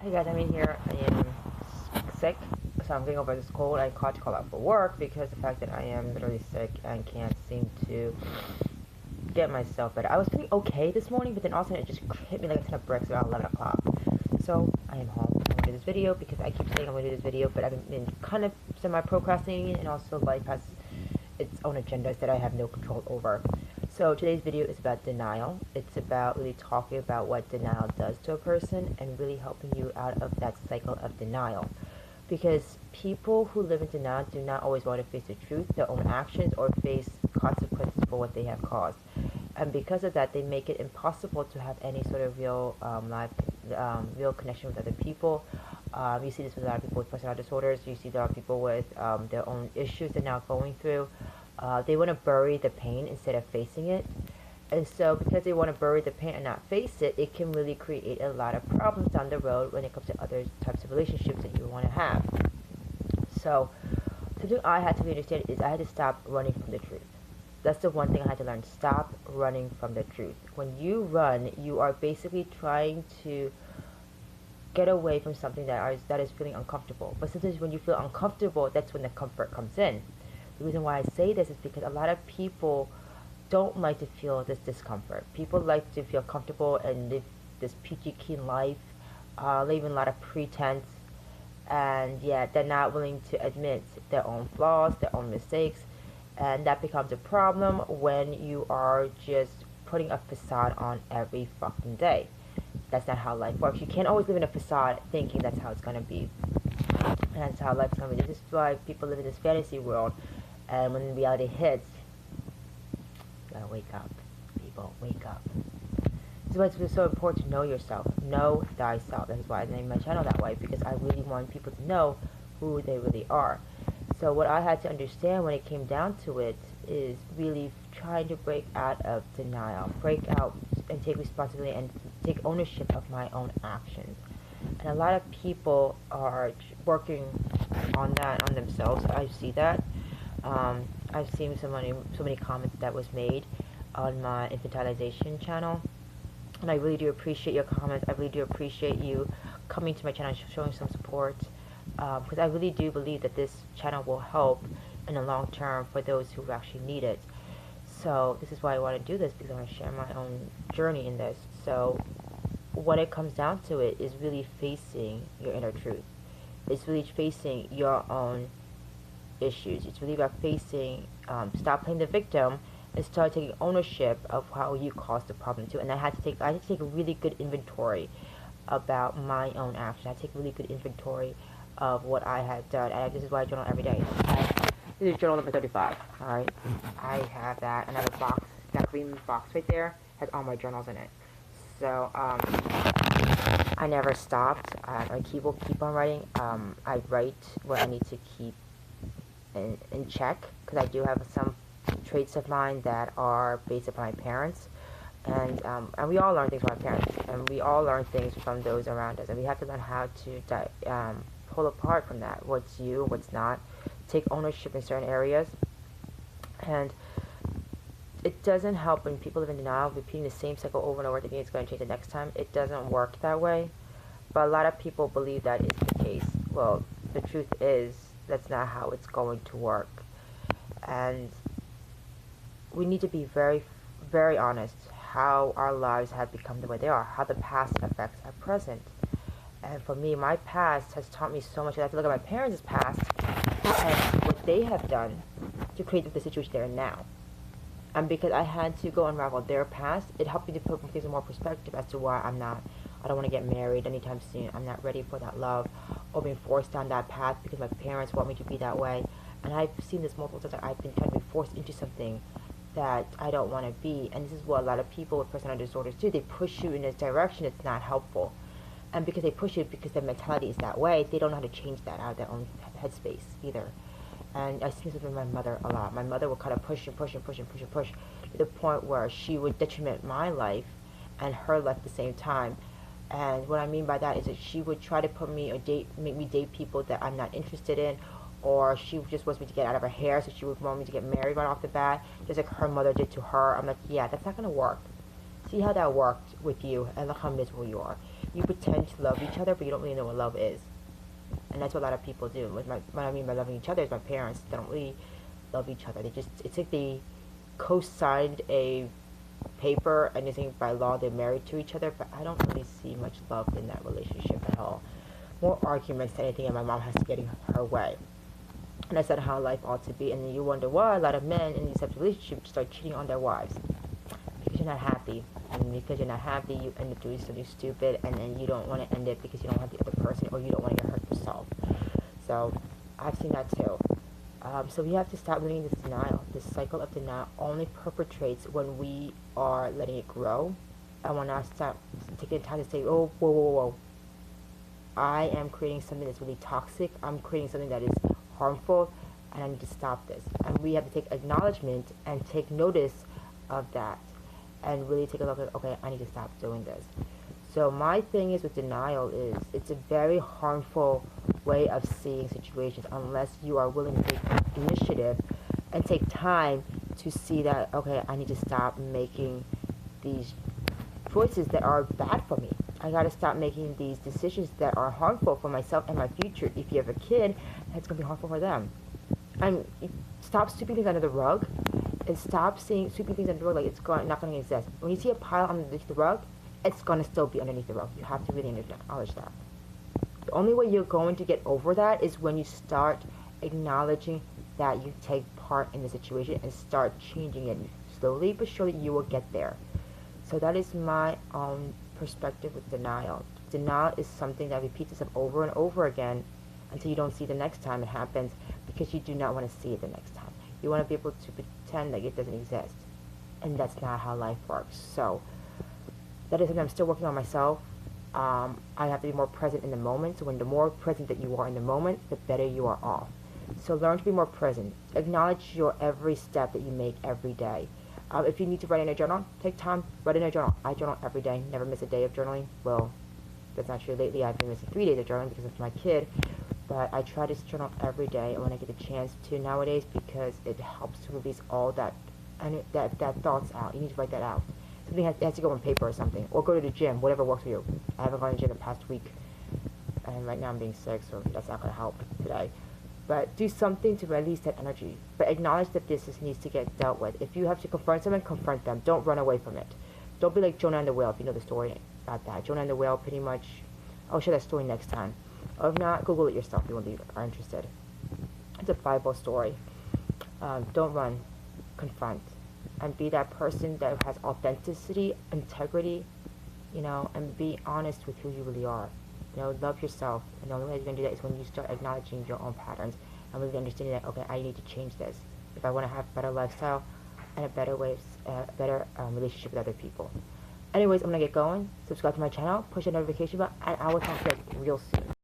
Hey guys, I'm in here. I am sick, so I'm getting over this cold. I called to call out for work because the fact that I am literally sick and can't seem to get myself better. I was feeling okay this morning, but then all of a sudden it just hit me like a ton of bricks around 11 o'clock. So I am home. I'm going to do this video because I keep saying I'm going to do this video, but I've been kind of semi-procrastinating, and also life has its own agendas that I have no control over. So today's video is about denial. It's about really talking about what denial does to a person and really helping you out of that cycle of denial. Because people who live in denial do not always want to face the truth, their own actions, or face consequences for what they have caused. And because of that, they make it impossible to have any sort of real real connection with other people. You see this with a lot of people with personality disorders. You see a lot of people with their own issues they're now going through. They want to bury the pain instead of facing it. And so because they want to bury the pain and not face it, it can really create a lot of problems down the road when it comes to other types of relationships that you want to have. So something I had to really understand is I had to stop running from the truth. That's the one thing I had to learn. Stop running from the truth. When you run, you are basically trying to get away from something that is feeling uncomfortable. But sometimes when you feel uncomfortable, that's when the comfort comes in. The reason why I say this is because a lot of people don't like to feel this discomfort. People like to feel comfortable and live this peachy keen life, live in a lot of pretense, and yet they're not willing to admit their own flaws, their own mistakes, and that becomes a problem when you are just putting a facade on every fucking day. That's not how life works. You can't always live in a facade thinking that's how it's going to be. And that's how life's going to be. This is why people live in this fantasy world, and when reality hits, you gotta wake up. People, wake up. This is why it's so important to know yourself. Know thyself. That is why I named my channel that way, because I really want people to know who they really are. So what I had to understand when it came down to it is really trying to break out of denial. Break out and take responsibility and take ownership of my own actions. And a lot of people are working on that, on themselves. I see that. I've seen so many comments that was made on my infantilization channel, and I really do appreciate your comments. I really do appreciate you coming to my channel and showing some support, because I really do believe that this channel will help in the long term for those who actually need it. So this is why I want to do this, because I want to share my own journey in this. So what it comes down to it is really facing your inner truth. It's really facing your own issues. It's really about facing, stop playing the victim and start taking ownership of how you caused the problem too. And I had to take a really good inventory about my own actions. I had to take a really good inventory of what I had done. And this is why I journal every day. This is journal number 35. Alright. I have that. And I have a box, that green box right there has all my journals in it. So I never stopped. I will keep on writing. I write what I need to keep in check, because I do have some traits of mine that are based upon my parents, and we all learn things from our parents, and we all learn things from those around us, and we have to learn how to pull apart from that, what's you, what's not, take ownership in certain areas. And it doesn't help when people live in denial, repeating the same cycle over and over, thinking it's going to change the next time. It doesn't work that way, but a lot of people believe that is the case. Well, the truth is that's not how it's going to work, and we need to be very, very honest how our lives have become the way they are, how the past affects our present. And for me, my past has taught me so much. I have to look at my parents' past and what they have done to create the situation they're in now. And because I had to go unravel their past, it helped me to put things in more perspective as to why I don't want to get married anytime soon. I'm not ready for that love or being forced down that path because my parents want me to be that way. And I've seen this multiple times. I've been trying to be forced into something that I don't want to be. And this is what a lot of people with personality disorders do. They push you in this direction. It's not helpful. And because they push you, because their mentality is that way, they don't know how to change that out of their own headspace either. And I see this with my mother a lot. My mother would kind of push to the point where she would detriment my life and her life at the same time. And what I mean by that is that she would try to make me date people that I'm not interested in, or she just wants me to get out of her hair, so she would want me to get married right off the bat, just like her mother did to her. I'm like, yeah, that's not going to work. See how that worked with you, and look how miserable you are. You pretend to love each other, but you don't really know what love is. And that's what a lot of people do. What I mean by loving each other is my parents, they don't really love each other. It's like they co-signed a paper and they think by law they're married to each other, but I don't really see much love in that relationship at all. More arguments than anything, and my mom has to get her way. And that's not how life ought to be. And then you wonder why a lot of men in these types of relationships start cheating on their wives. Because you're not happy. And because you're not happy, you end up doing something stupid, and then you don't want to end it because you don't want the other person, or you don't want to get hurt yourself. So I've seen that too. So we have to stop living in this denial. This cycle of denial only perpetrates when we are letting it grow, and when I stop taking time to say, oh, whoa, whoa, whoa, I am creating something that's really toxic. I'm creating something that is harmful, and I need to stop this. And we have to take acknowledgement and take notice of that, and really take a look at, okay, I need to stop doing this. So my thing is with denial is it's a very harmful way of seeing situations unless you are willing to take initiative and take time to see that, okay, I need to stop making these choices that are bad for me. I gotta stop making these decisions that are harmful for myself and my future. If you have a kid, that's gonna be harmful for them. And stop sweeping things under the rug, and stop sweeping things under the rug like it's not gonna exist. When you see a pile underneath the rug, it's gonna still be underneath the rug. You have to really acknowledge that. The only way you're going to get over that is when you start acknowledging that you take part in the situation and start changing it slowly but surely. You will get there. So that is my own perspective with denial. Denial is something that repeats itself over and over again until you don't see the next time it happens, because you do not want to see it the next time. You want to be able to pretend like it doesn't exist, and that's not how life works. So that is something I'm still working on myself. I have to be more present in the moment. So when the more present that you are in the moment, the better you are off. So learn to be more present. Acknowledge your every step that you make every day. If you need to write in a journal, take time, write in a journal. I journal every day, never miss a day of journaling. Well, that's not true. Lately I've been missing 3 days of journaling because of my kid. But I try to journal every day when I get the chance to nowadays, because it helps to release all that thoughts out. You need to write that out. Something has to go on paper or something. Or go to the gym, whatever works for you. I haven't gone to the gym the past week. And right now I'm being sick, so that's not going to help today. But do something to release that energy. But acknowledge that this needs to get dealt with. If you have to confront someone, confront them. Don't run away from it. Don't be like Jonah and the whale, if you know the story about that. Jonah and the whale, pretty much, I'll share that story next time. Or if not, Google it yourself if you are interested. It's a Bible story. Don't run. Confront. And be that person that has authenticity, integrity, and be honest with who you really are. Love yourself. And the only way you're going to do that is when you start acknowledging your own patterns and really understanding that, okay, I need to change this if I want to have a better lifestyle and a better relationship with other people. Anyways, I'm going to get going. Subscribe to my channel, push the notification button, and I will talk to you real soon.